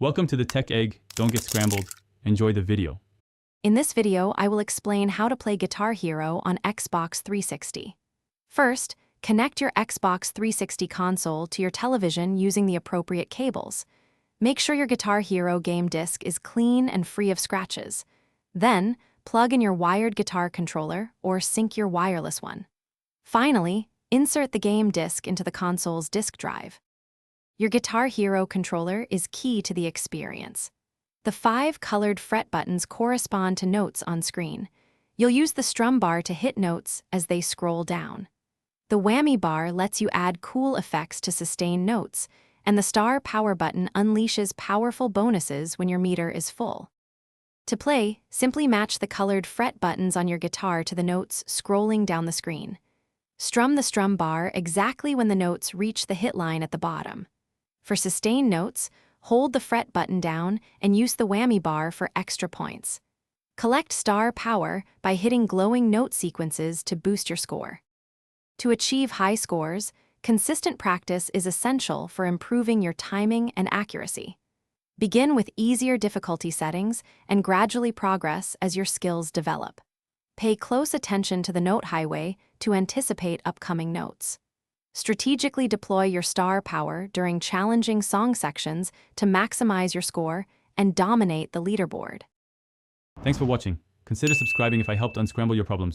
Welcome to the Tech Egg. Don't get scrambled. Enjoy the video. In this video, I will explain how to play Guitar Hero on Xbox 360. First, connect your Xbox 360 console to your television using the appropriate cables. Make sure your Guitar Hero game disc is clean and free of scratches. Then, plug in your wired guitar controller or sync your wireless one. Finally, insert the game disc into the console's disk drive. Your Guitar Hero controller is key to the experience. The 5 colored fret buttons correspond to notes on screen. You'll use the strum bar to hit notes as they scroll down. The whammy bar lets you add cool effects to sustain notes, and the star power button unleashes powerful bonuses when your meter is full. To play, simply match the colored fret buttons on your guitar to the notes scrolling down the screen. Strum the strum bar exactly when the notes reach the hit line at the bottom. For sustained notes, hold the fret button down and use the whammy bar for extra points. Collect star power by hitting glowing note sequences to boost your score. To achieve high scores, consistent practice is essential for improving your timing and accuracy. Begin with easier difficulty settings and gradually progress as your skills develop. Pay close attention to the note highway to anticipate upcoming notes. Strategically deploy your star power during challenging song sections to maximize your score and dominate the leaderboard. Thanks for watching. Consider subscribing if I helped unscramble your problems.